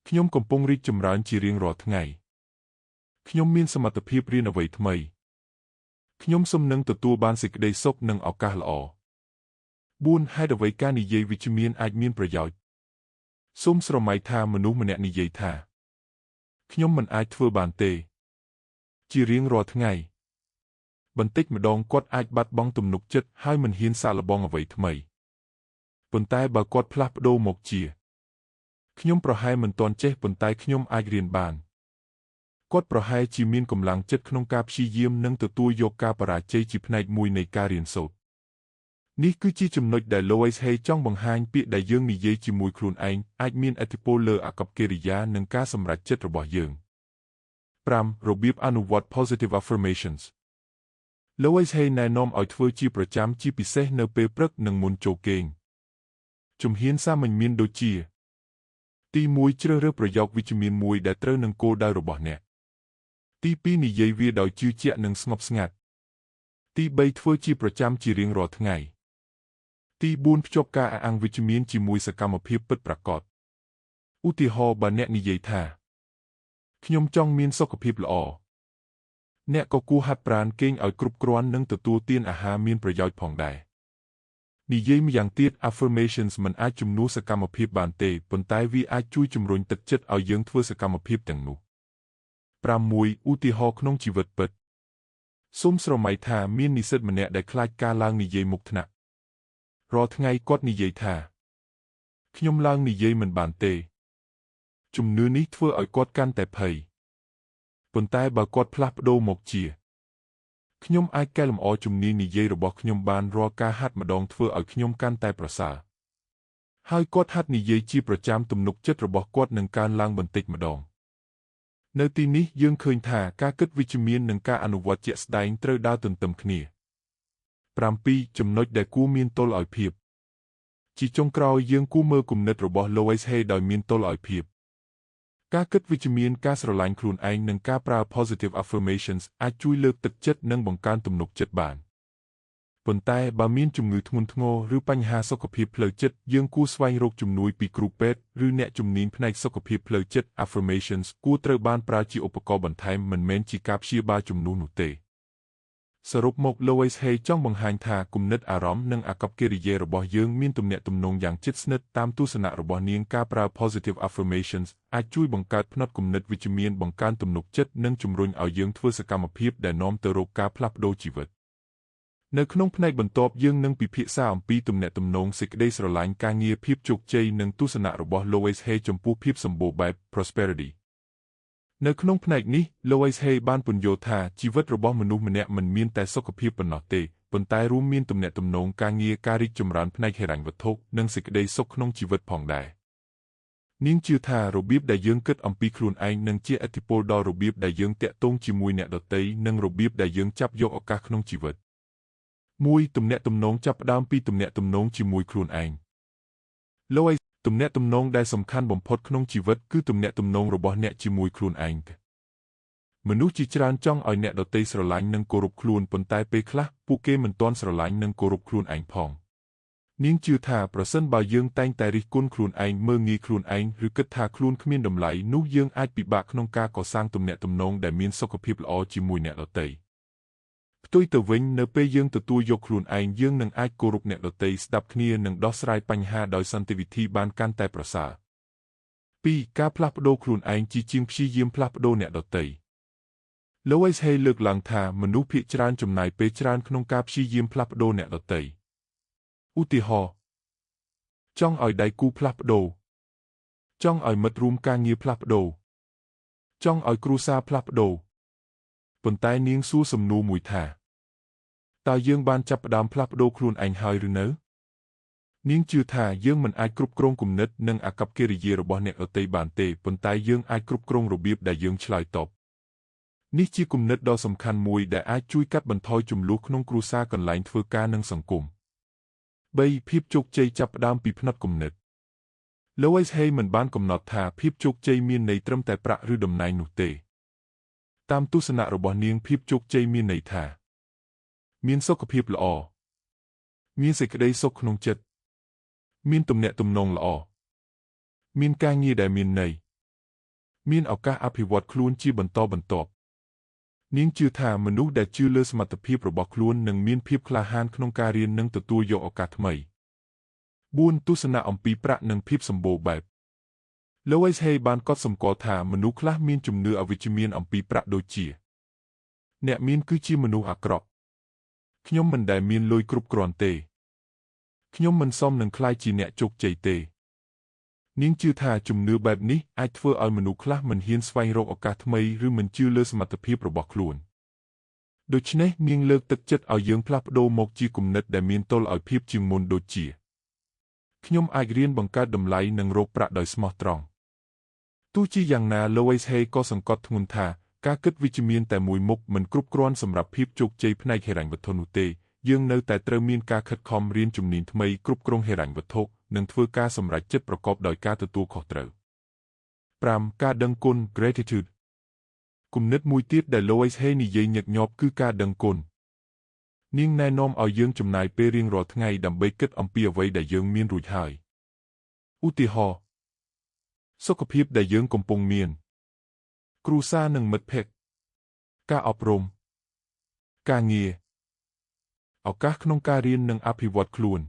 ខ្ញុំកំពុងរីកចម្រើនជារៀងរាល់ថ្ងៃខ្ញុំមានសមត្ថភាពរៀនអ្វីថ្មីខ្ញុំសុំនឹងទទួលបានសេចក្តីសុខនិងឱកាសល្អ 4. ហេតុអ្វីការនិយាយវិជ្ជមានអាចមានប្រយោជន៍សូមស្រមៃថាមនុស្សម្នាក់និយាយថាខ្ញុំមិនអាចធ្វើបានទេជារៀងរាល់ថ្ងៃបន្តិចម្ដងគាត់អាចបាត់បង់ទំនុកចិត្តហើយមិនហ៊ានសាកល្បងអ្វីថ្មីប៉ុន្តែបើគាត់ផ្លាស់ប្ដូរមកជាខ្ញុំប្រហែលមិនទាន់ចេះប៉ុន្តែខ្ញុំអាចរៀនបានគាត់ប្រហែលជាមានកម្លាំងចិត្តក្នុងការព្យាយាមនិងទទួលយកការបរាជ័យជាផ្នែកមួយនៃការរៀនសូត្រនេះគឺជាចំណុចដែល Louis Hay ចង់បង្ហាញពាក្យដែលយើងនិយាយជាមួយខ្លួនឯងអាចមានឥទ្ធិពលលើអាកប្បកិរិយានិងការសម្រេចចិត្តរបស់យើង 5. របៀបអនុវត្ត Positive Affirmations Louis Hay ណែនាំឲ្យធ្វើជាប្រចាំជាពិសេសនៅពេលព្រឹកនិងមុនចូលគេងជំហានសាមញ្ញមានដូចជា ទី1ជ្រើសរើសប្រយោគវិជ្ជមានមួយដែលត្រូវនឹងគោលដៅរបស់អ្នកទី2និយាយវាដោយជឿជាក់និងស្ងប់ស្ងាត់ទី3ធ្វើជាប្រចាំជារៀងរាល់ថ្ងៃទី4ភ្ជាប់ការអះអាងវិជ្ជមានជាមួយសកម្មភាពពិតប្រាកដឧទាហរណ៍បើអ្នកនិយាយថាខ្ញុំចង់មានសុខភាពល្អអ្នកក៏គួរហាត់ប្រាណគេងឲ្យគ្រប់គ្រាន់និងទទួលទានអាហារមានប្រយោជន៍ផងដែរនិយាយម្យ៉ាងទៀត affirmations មិនអាចជំនួសសកម្មភាពបានទេប៉ុន្តែវាអាចជួយជំរុញទឹកចិត្តឲ្យយើងធ្វើសកម្មភាពទាំងនោះ6ឧទាហរណ៍ក្នុងជីវិតពិតសូមស្រមៃថាមាននិស្សិតម្នាក់ដែលខ្លាចការឡើងនិយាយមុខថ្នាក់រាល់ថ្ងៃគាត់និយាយថាខ្ញុំឡើងនិយាយមិនបានទេជំនឿនេះធ្វើឲ្យគាត់កាន់តែភ័យប៉ុន្តែបើគាត់ផ្លាស់ប្ដូរមកជាខ្ញុំអាចកែលម្អជំនាញនិយាយរបស់ខ្ញុំបានរាល់ការហាត់ម្ដងធ្វើឲ្យខ្ញុំកាន់តែប្រសើរហើយគាត់ហាត់និយាយជាប្រចាំទំនុកចិត្តរបស់គាត់នឹងកើនឡើងបន្តិចម្ដងនៅទីនេះយើងឃើញថាការគិតវិជ្ជមាននិងការអនុវត្តជាក់ស្ដែងត្រូវដើរទន្ទឹមគ្នា7ចំណុចដែលគួរមានតុល្យភាពជាចុងក្រោយយើងគួរមើលគំនិតរបស់ Louise Hay ដោយមានតុល្យភាពការគិតវិជ្ជមានការស្រឡាញ់ខ្លួនឯងនិងការប្រើ positive affirmations អាចជួយលើកទឹកចិត្តនិងបង្កើនទំនុកចិត្តបានប៉ុន្តែបើមានជំងឺធ្ងន់ធ្ងរឬបញ្ហាសុខភាពផ្លូវចិត្តយើងគួរស្វែងរកជំនួយពីគ្រូពេទ្យឬអ្នកជំនាញផ្នែកសុខភាពផ្លូវចិត្ត affirmations គួរត្រូវបានប្រើជាឧបករណ៍បន្ថែមមិនមែនជាការព្យាបាលជំនួសនោះទេសរុបមក Louise Hay ចង់បង្ហាញថាគំនិតអារម្មណ៍និងអាកប្បកិរិយារបស់យើងមានទំនាក់ទំនងយ៉ាងជិតស្និទ្ធតាមទស្សនៈរបស់នាងការប្រើ positive affirmations អាចជួយបង្កើតផ្នត់គំនិតវិជ្ជមានបង្កើនទំនុកចិត្តនិងជំរុញឲ្យយើងធ្វើសកម្មភាពដែលនាំទៅរកការផ្លាស់ប្ដូរជីវិតនៅក្នុងផ្នែកបន្ទាប់យើងនឹងពិភាក្សាអំពីទំនាក់ទំនងសេចក្តីស្រឡាញ់ការងារភាពជោគជ័យនិងទស្សនៈរបស់ Louise Hay ចំពោះភាពសម្បូរបែប prosperityនៅក្នុងផ្នែកនេះ Louise Hay បានពន្យល់ថាជីវិតរបស់មនុស្សម្នាក់មិនមានតែសុខភាពប៉ុណ្ណោះទេប៉ុន្តែរួមមានទំនាក់ទំនងការងារការរីកចម្រើនផ្នែកហិរញ្ញវត្ថុនិងសេចក្តីសុខក្នុងជីវិតផងដែរនាងជឿថារបៀបដែលយើងគិតអំពីខ្លួនឯងនឹងជះឥទ្ធិពលដល់របៀបដែលយើងតាក់ទងជាមួយអ្នកដទៃនិងរបៀបដែលយើងចាប់យកឱកាសក្នុងជីវិត1ទំនាក់ទំនងចាប់ផ្ដើមពីទំនាក់ទំនងជាមួយខ្លួនឯង Louiseទំនាក់ទំនងដែលសំខាន់បំផុតក្នុងជីវិតគឺទំនាក់ទំនងរបស់អ្នកជាមួយខ្លួនឯងមនុស្សជាច្រើនចង់ឲ្យអ្នកដទៃស្រឡាញ់និងគោរពខ្លួនប៉ុន្តែពេលខ្លះពួកគេមិនទាន់ស្រឡាញ់និងគោរពខ្លួនឯងផងនាងជឿថាប្រសិនបើយើងតែងតែរិះគន់ខ្លួនឯងមើលងាយខ្លួនឯងឬគិតថាខ្លួនគ្មានតម្លៃនោះយើងអាចពិបាកក្នុងការកសាងទំនាក់ទំនងដែលមានសុខភាពល្អជាមួយអ្នកដទៃផ្ទុយទៅវិញនៅពេលយើងទទួលយកខ្លួនឯងយើងនឹងអាចគោរពអ្នកដទៃស្ដាប់គ្នានិងដោះស្រាយបញ្ហាដោយសន្តិវិធីបានកាន់តែប្រសើរ2ការផ្លាស់ប្ដូរខ្លួនឯងជាងព្យាយាមផ្លាស់ប្ដូរអ្នកដទៃ Louise Hay លើកឡើងថាមនុស្សភាគច្រើនចំណាយពេលច្រើនក្នុងការព្យាយាមផ្លាស់ប្ដូរអ្នកដទៃឧទាហរណ៍ចង់ឲ្យដៃគូផ្លាស់ប្ដូរចង់ឲ្យមិត្តរួមការងារផ្លាស់ប្ដូរចង់ឲ្យគ្រួសារផ្លាស់ប្ដូរប៉ុន្តែនាងសួរសំណួរមួយថាតើយើងបានចាប់ផ្ដើមផ្លាស់ប្ដូរខ្លួនឯងហើយឬនៅនាងជឿថាយើងមិនអាចគ្រប់គ្រងគំនិតនិងអាកប្បកិរិយារបស់អ្នកដទៃបានទេប៉ុន្តែយើងអាចគ្រប់គ្រងរបៀបដែលយើងឆ្លើយតបនេះជាគំនិតដ៏សំខាន់មួយដែលអាចជួយកាត់បន្ថយជម្លោះក្នុងគ្រួសារកន្លែងធ្វើការនិងសង្គម3ភាពជោគជ័យចាប់ផ្ដើមពីផ្នត់គំនិត Louise Hay មិនបានកំណត់ថាភាពជោគជ័យមានន័យត្រឹមតែប្រាក់ឬតំណែងនោះទេតាមទស្សនៈរបស់នាងភាពជោគជ័យមានន័យថាមានសុខភាពល្អមានសេចក្តីសុខក្នុងចិត្តមានទំនាក់ទំនងល្អមានការងារដែលមានន័យមានឱកាសអភិវឌ្ឍខ្លួនជាបន្តបន្ទាប់នាងជឿថាមនុស្សដែលជឿលើសមត្ថភាពរបស់ខ្លួននឹងមានភាពក្លាហានក្នុងការរៀននិងទទួលយកឱកាសថ្មី4ទស្សនៈអំពីប្រាក់និងភាពសម្បូរបែប Louise Hay បានកត់សម្គាល់ថាមនុស្សខ្លះមានជំនឿអវិជ្ជមានអំពីប្រាក់ដូចជាអ្នកមានគឺជាមនុស្សអាក្រក់ខ្ញុំមិនដែលមានលុយគ្រប់គ្រាន់ទេខ្ញុំមិនសមនឹងក្លាយជាអ្នកជោគជ័យទេនាងជឿថាជំនឿបែបនេះអាចធ្វើឲ្យមនុស្សខ្លះមិនហ៊ានស្វែងរកឱកាសថ្មីឬមិនជឿលើសមត្ថភាពរបស់ខ្លួនដូច្នេះនាងលើកទឹកចិត្តឲ្យយើងផ្លាស់ប្ដូរមកជាគំនិតដែលមានតុល្យភាពជាងមុនដូចជាខ្ញុំអាចរៀនបង្កើតតម្លៃនិងរកប្រាក់ដោយស្មោះត្រង់ទោះជាយ៉ាងណា Louise Hay ក៏សង្កត់ធ្ងន់ថាការគិតវិជ្ជមានតែមួយមុខមិនគ្រប់គ្រាន់សម្រាប់ភាពជោគជ័យផ្នែកហិរញ្ញវត្ថុនោះទេយើងនៅតែត្រូវមានការខិតខំរៀនជំនាញថ្មីគ្រប់គ្រងហិរញ្ញវត្ថុនិងធ្វើការសម្រេចចិត្តប្រកបដោយការទទួលខុសត្រូវ 5ការដឹងគុណ gratitude គំនិតមួយទៀតដែល Louise Hay និយាយញឹកញាប់គឺការដឹងគុណនាងណែនាំឲ្យយើងចំណាយពេលរៀងរាល់ថ្ងៃដើម្បីគិតអំពីអ្វីដែលយើងមានរួចហើយឧទាហរណ៍សុខភាពដែលយើងកំពុងមានគ្រួសារនិងមិត្តភក្តិការអប់រំការងារឱកាសក្នុងការរៀននិងអភិវឌ្ឍខ្លួន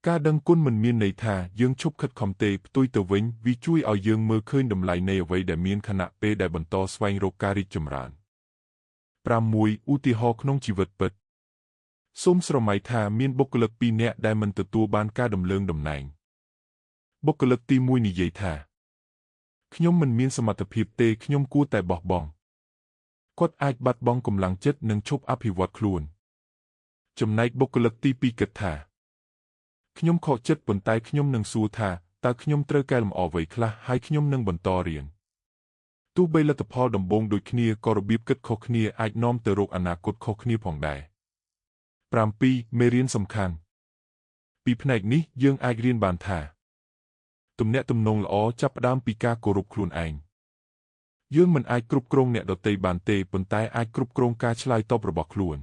ការដឹងគុណមិនមានន័យថាយើងឈប់ខិតខំទេផ្ទុយទៅវិញវាជួយឲ្យយើងមើលឃើញតម្លៃនៃអ្វីដែលមានខណៈពេលដែលបន្តស្វែងរកការរីកចម្រើន6ឧទាហរណ៍ក្នុងជីវិតពិតសូមស្រមៃថាមានបុគ្គលិក2នាក់ដែលមិនទទួលបានការដំឡើងតំណែងបុគ្គលិកទី1និយាយថាខ្ញុំមិនមានសមត្ថភាពទេខ្ញុំគួរតែបោះបង់គាត់អាចបាត់បង់កម្លាំងចិត្តនិងឈប់អភិវឌ្ឍខ្លួនចំណែកបុគ្គលិកទី2គិតថាខ្ញុំខកចិត្តប៉ុន្តែខ្ញុំនឹងសួរថាតើខ្ញុំត្រូវកែលម្អអ្វីខ្លះហើយខ្ញុំនឹងបន្តរៀនទោះបីលទ្ធផលដំបូងដូចគ្នាក៏របៀបគិតខុសគ្នាអាចនាំទៅរកអនាគតខុសគ្នាផងដែរ7មេរៀនសំខាន់ពីផ្នែកនេះយើងអាចរៀនបានថាទំនាក់ទំនងល្អចាប់ផ្ដើមពីការគោរពខ្លួនឯងយើងមិនអាចគ្រប់គ្រងអ្នកដទៃបានទេប៉ុន្តែអាចគ្រប់គ្រងការឆ្លើយតបរបស់ខ្លួន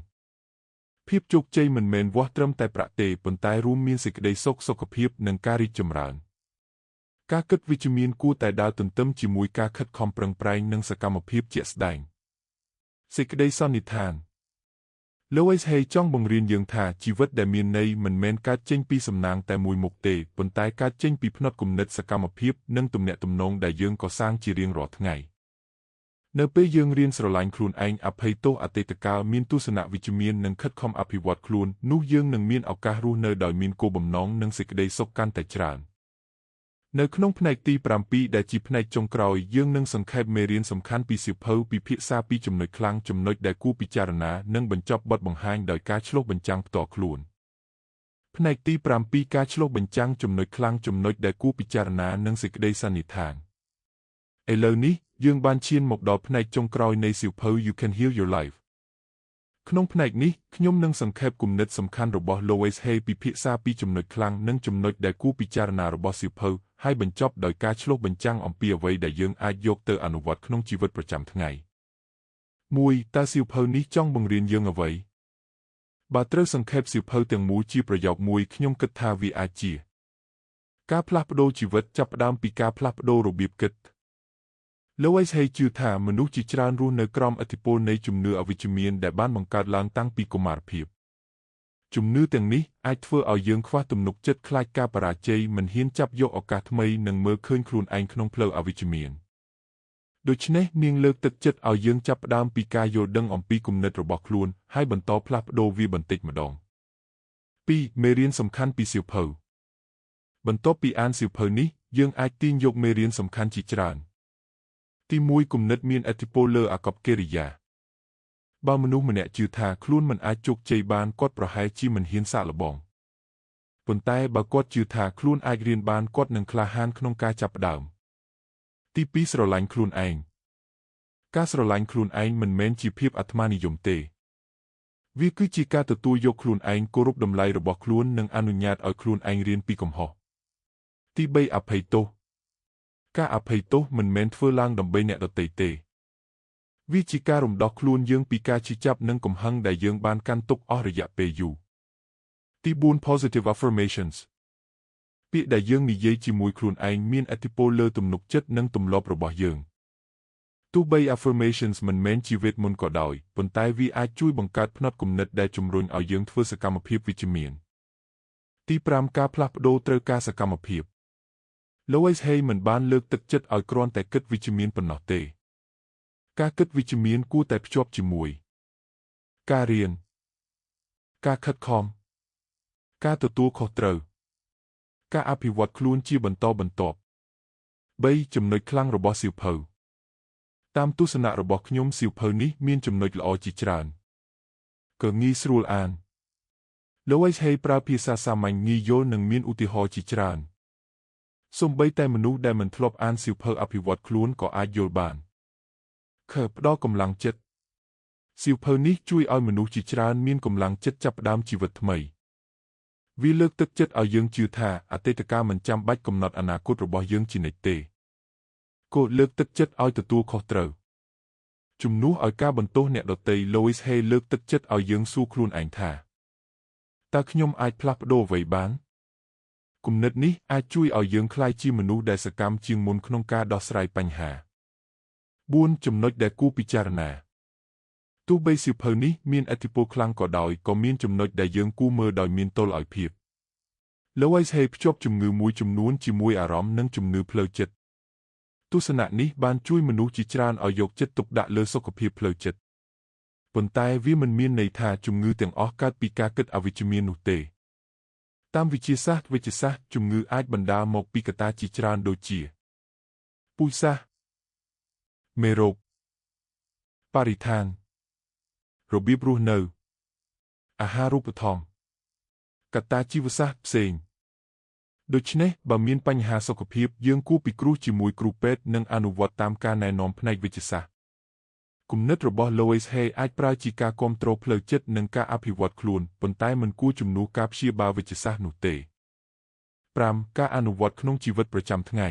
ភាពជោគជ័យមិនមែនវាស់ត្រឹមតែប្រាក់ទេប៉ុន្តែរួមមានសេចក្តីសុខសុខភាពនិងការរីកចម្រើនការគិតវិជ្ជមានគួរតែដើរទន្ទឹមជាមួយការខិតខំប្រឹងប្រែងនិងសកម្មភាពជាក់ស្ដែងសេចក្តីសន្និដ្ឋានLouise Hay ចង់បង្រៀនយើងថាជីវិតដែលមានន័យមិនមែនកើតចេញពីសំណាងតែមួយមុខទេប៉ុន្តែកើតចេញពីផ្នត់គំនិតសកម្មភាពនិងទំនាក់ទំនងដែលយើងកសាងជារៀងរាល់ថ្ងៃនៅពេលយើងរៀនស្រឡាញ់ខ្លួនឯងអភ័យទោសអតីតកាលមានទស្សនៈវិជ្ជមាននិងខិតខំអភិវឌ្ឍខ្លួននោះយើងនឹងមានឱកាសរស់នៅដោយមានគោលបំណងនិងសេចក្តីសុខកាន់តែច្រើននៅក្នុងផ្នែកទី7ដែលជាផ្នែកចុងក្រោយយើងនឹងសង្ខេបមេរៀនសំខាន់ពីសៀវភៅពិភាក្សាពីចំណុចខ្លាំងចំណុចដែលគួរពិចារណានិងបញ្ចប់បទបង្ហាញដោយការឆ្លុះបញ្ចាំងផ្ទាល់ខ្លួនផ្នែកទី7ការឆ្លុះបញ្ចាំងចំណុចខ្លាំងចំណុចដែលគួរពិចារណានិងសេចក្តីសន្និដ្ឋានឥឡូវនេះយើងបានឈានមកដល់ផ្នែកចុងក្រោយនៃសៀវភៅ You Can Heal Your Life ក្នុងផ្នែកនេះខ្ញុំនឹងសង្ខេបគំនិតសំខាន់របស់ Louise Hay ពិភាក្សាពីចំណុចខ្លាំងនិងចំណុចដែលគួរពិចារណារបស់សៀវភៅហើយបញ្ចប់ដោយការឆ្លុះបញ្ចាំងអំពីអ្វីដែលយើងអាចយកទៅអនុវត្តក្នុងជីវិតប្រចាំថ្ងៃ1តើសៀវភៅនេះចង់បង្រៀនយើងអ្វីបើត្រូវសង្ខេបសៀវភៅទាំងមូលជាប្រយោគមួយខ្ញុំគិតថាវាអាចជាការផ្លាស់ប្ដូរជីវិតចាប់ផ្ដើមពីការផ្លាស់ប្ដូររបៀបគិតLouise Hay ជឿថាមនុស្សជាច្រើនរស់នៅក្រោមឥទ្ធិពលនៃជំនឿអវិជ្ជមានដែលបានបង្កើតឡើងតាំងពីកុមារភាពជំនឿទាំងនេះអាចធ្វើឲ្យយើងខ្វះទំនុកចិត្តខ្លាចការបរាជ័យមិនហ៊ានចាប់យកឱកាសថ្មីនិងមើលឃើញខ្លួនឯងក្នុងផ្លូវអវិជ្ជមានដូច្នេះនាងលើកទឹកចិត្តឲ្យយើងចាប់ផ្ដើមពីការយល់ដឹងអំពីគំនិតរបស់ខ្លួនហើយបន្តផ្លាស់ប្ដូរវាបន្តិចម្ដង2មេរៀនសំខាន់ពីសៀវភៅបន្ទាប់ពីអានសៀវភៅនេះយើងអាចទាញយកមេរៀនសំខាន់ជាច្រើនទី1គំនិតមានឥទ្ធិពលលើអាកប្បកិរិយាបើមនុស្សម្នាក់ជឿថាខ្លួនមិនអាចជោគជ័យបានគាត់ប្រហែលជាមិនហ៊ានសាកល្បងប៉ុន្តែបើគាត់ជឿថាខ្លួនអាចរៀនបានគាត់នឹងក្លាហានក្នុងការចាប់ផ្ដើមទី2ស្រឡាញ់ខ្លួនឯងការស្រឡាញ់ខ្លួនឯងមិនមែនជាភាពអាត្មានិយមទេវាគឺជាការទទួលយកខ្លួនឯងគោរពតម្លៃរបស់ខ្លួននិងអនុញ្ញាតឲ្យខ្លួនឯងរៀនពីកំហុសទី3អភ័យទោសការអភ័យទោសមិនមែនធ្វើឡើងដើម្បីអ្នកដទៃទេវាជាការរំដោះខ្លួនយើងពីការឈឺចាប់និងកំហឹងដែលយើងបានកាន់ទុកអស់រយៈពេលយូរទី4 Positive Affirmations ពាក្យដែលយើងនិយាយជាមួយខ្លួនឯងមានឥទ្ធិពលលើទំនុកចិត្តនិងទម្លាប់របស់យើងទោះបី Affirmations មិនមែនជាវេទមន្តក៏ដោយប៉ុន្តែវាអាចជួយបង្កើតផ្នត់គំនិតដែលជំរុញឲ្យយើងធ្វើសកម្មភាពវិជ្ជមានទី5ការផ្លាស់ប្ដូរត្រូវការសកម្មភាពLouise Hay មិនបានលើកទឹកចិត្តឲ្យគ្រាន់តែគិតវិជ្ជមានប៉ុណ្ណោះទេការគិតវិជ្ជមានគួរតែភ្ជាប់ជាមួយការរៀនការខិតខំការទទួលខុសត្រូវការអភិវឌ្ឍខ្លួនជាបន្តបន្ទាប់3ចំណុចខ្លាំងរបស់សៀវភៅតាមទស្សនៈរបស់ខ្ញុំសៀវភៅនេះមានចំណុចល្អជាច្រើនក៏ងាយស្រួលអានLouise Hay ប្រើភាសាសាមញ្ញងាយយល់និងមានឧទាហរណ៍ជាច្រើនសូម្បីតែមនុស្សដែលមិនធ្លាប់អានសៀវភៅអភិវឌ្ឍខ្លួនក៏អាចយល់បានផ្ដល់កម្លាំងចិត្តសៀវភៅនេះជួយឲ្យមនុស្សជាច្រើនមានកម្លាំងចិត្តចាប់ផ្ដើមជីវិតថ្មីវាលើកទឹកចិត្តឲ្យយើងជឿថាអតីតកាលមិនចាំបាច់កំណត់អនាគតរបស់យើងជានិច្ចទេ គោលើកទឹកចិត្តឲ្យទទួលខុសត្រូវជំនួសឲ្យការបន្ទោសអ្នកដទៃ Louise Hay លើកទឹកចិត្តឲ្យយើងសួរខ្លួនឯងថាតើខ្ញុំអាចផ្លាស់ប្ដូរអ្វីបានគំនិតនេះអាចជួយឲ្យយើងក្លាយជាមនុស្សដែលសកម្មជាងមុនក្នុងការដោះស្រាយបញ្ហា4ចំណុចដែលគួរពិចារណាទោះបីសៀវភៅនេះមានឥទ្ធិពលខ្លាំងក៏ដោយក៏មានចំណុចដែលយើងគួរមើលដោយមានតុល្យភាព Louise Hay ភ្ជាប់ជំងឺមួយចំនួនជាមួយអារម្មណ៍និងជំនឿផ្លូវចិត្តទស្សនៈនេះបានជួយមនុស្សជាច្រើនឲ្យយកចិត្តទុកដាក់លើសុខភាពផ្លូវចិត្តប៉ុន្តែវាមិនមានន័យថាជំងឺទាំងអស់កើតពីការគិតអវិជ្ជមាននោះទេតាមវិទ្យាសាស្ត្រជំងឺអាចបណ្ដាលមកពីកត្តាជាច្រើនដូចជាពូជសាសន៍មេរោគបរិស្ថានរបៀបរស់នៅអាហារូបត្ថម្ភកត្តាជីវសាស្ត្រផ្សេងដូច្នេះបើមានបញ្ហាសុខភាពយើងគួរពិគ្រោះជាមួយគ្រូពេទ្យនិងអនុវត្តតាមការណែនាំផ្នែកវិទ្យាសាស្ត្រគំនិតរបស់ Louise Hay អាចប្រើជាការគាំទ្រផ្លូវចិត្តនិងការអភិវឌ្ឍខ្លួនប៉ុន្តែមិនគួរជំនួសការព្យាបាលវិទ្យាសាស្ត្រនោះទេ5ការអនុវត្តក្នុងជីវិតប្រចាំថ្ងៃ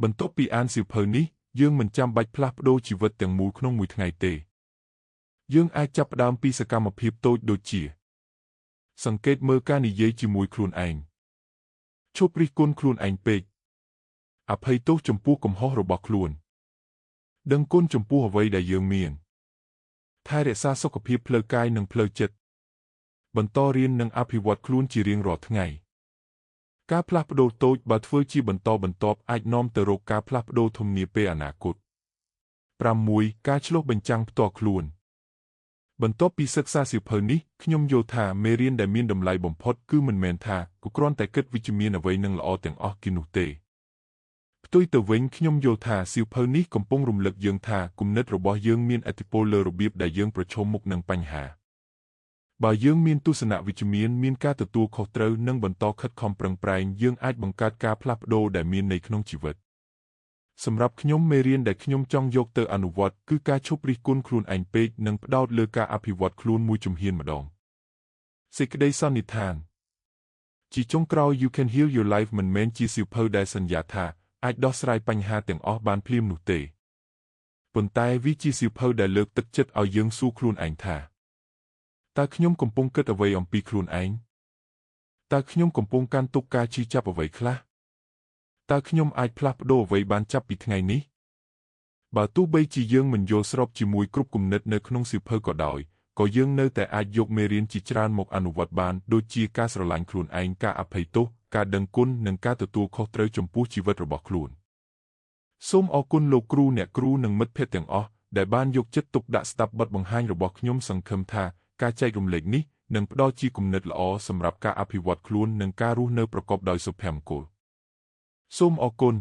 បន្ទាប់ពីអានសៀវភៅនេះយើងមិនចាំបាច់ផ្លាស់ប្ដូរជីវិតទាំងមូលក្នុងមួយថ្ងៃទេយើងអាចចាប់ផ្ដើមពីសកម្មភាពតូចដូចជាសង្កេតមើលការនិយាយជាមួយខ្លួនឯងឈប់រិះគន់ខ្លួនឯងពេកអភ័យទោសចំពោះកំហុសរបស់ខ្លួនដឹងគុណចំពោះអ្វីដែលយើងមានថែរក្សាសុខភាពផ្លូវកាយនិងផ្លូវចិត្តបន្តរៀននិងអភិវឌ្ឍខ្លួនជារៀងរាល់ថ្ងៃការផ្លាស់ប្ដូរតូចបើធ្វើជាបន្តបន្ទាប់អាចនាំទៅរកការផ្លាស់ប្ដូរធំនាពេលអនាគត6ការឆ្លុះបញ្ចាំងផ្ទាល់ខ្លួនបន្ទាប់ពីសិក្សាសៀវភៅនេះខ្ញុំយល់ថាមេរៀនដែលមានតម្លៃបំផុតគឺមិនមែនថាគ្រាន់តែគិតវិជ្ជមានអ្វីនឹងល្អទាំងអស់គឺនោះទេផ្ទុយទៅវិញខ្ញុំយល់ថាសៀវភៅនេះកំពុងរំលឹកយើងថាគំនិតរបស់យើងមានឥទ្ធិពលលើរបៀបដែលយើងប្រឈមមុខនឹងបញ្ហាបើយើងមានទស្សនៈវិជ្ជមានមានការទទួលខុសត្រូវនិងបន្តខិតខំប្រឹងប្រែងយើងអាចបង្កើតការផ្លាស់ប្ដូរដែលមានន័យក្នុងជីវិតសម្រាប់ខ្ញុំមេរៀនដែលខ្ញុំចង់យកទៅអនុវត្តគឺការឈប់រិះគន់ខ្លួនឯងពេកនិងផ្ដោតលើការអភិវឌ្ឍខ្លួនមួយជំហានម្ដងសេចក្តីសន្និដ្ឋានជាចុងក្រោយ You Can Heal Your Life មិនមែនជាសៀវភៅដែលសន្យាថាអាចដោះស្រាយបញ្ហាទាំងអស់បានភ្លាមនោះទេប៉ុន្តែវាជាសៀវភៅដែលលើកទឹកចិត្តឲ្យយើងសួរខ្លួនឯងថាតើខ្ញុំកំពុងគិតអ្វីអំពីខ្លួនឯងតើខ្ញុំកំពុងកាន់ទុកការឈឺចាប់អ្វីខ្លះតើខ្ញុំអាចផ្លាស់ប្ដូរអ្វីបានចាប់ពីថ្ងៃនេះបើទោះបីជាយើងមិនយល់ស្របជាមួយគ្រប់គំនិតនៅក្នុងសៀវភៅក៏ដោយក៏យើងនៅតែអាចយកមេរៀនជាច្រើនមកអនុវត្តបានដូចជាការស្រឡាញ់ខ្លួនឯងការអភ័យទោសការដឹងគុណនិងការទទួលខុសត្រូវចំពោះជីវិតរបស់ខ្លួនសូមអរគុណលោកគ្រូអ្នកគ្រូនិងមិត្តភ័ក្តិទាំងអស់ដែលបានយកចិត្តទុកដាក់ស្ដាប់បទបង្ហាញរបស់ខ្ញុំសង្ឃឹមថាការចែករំលែកនេះនឹងផ្ដល់ជាគំនិតល្អសម្រាប់ការអភិវឌ្ឍខ្លួននិងការរស់នៅប្រកបដោយសុភមង្គលសូមអរគុណ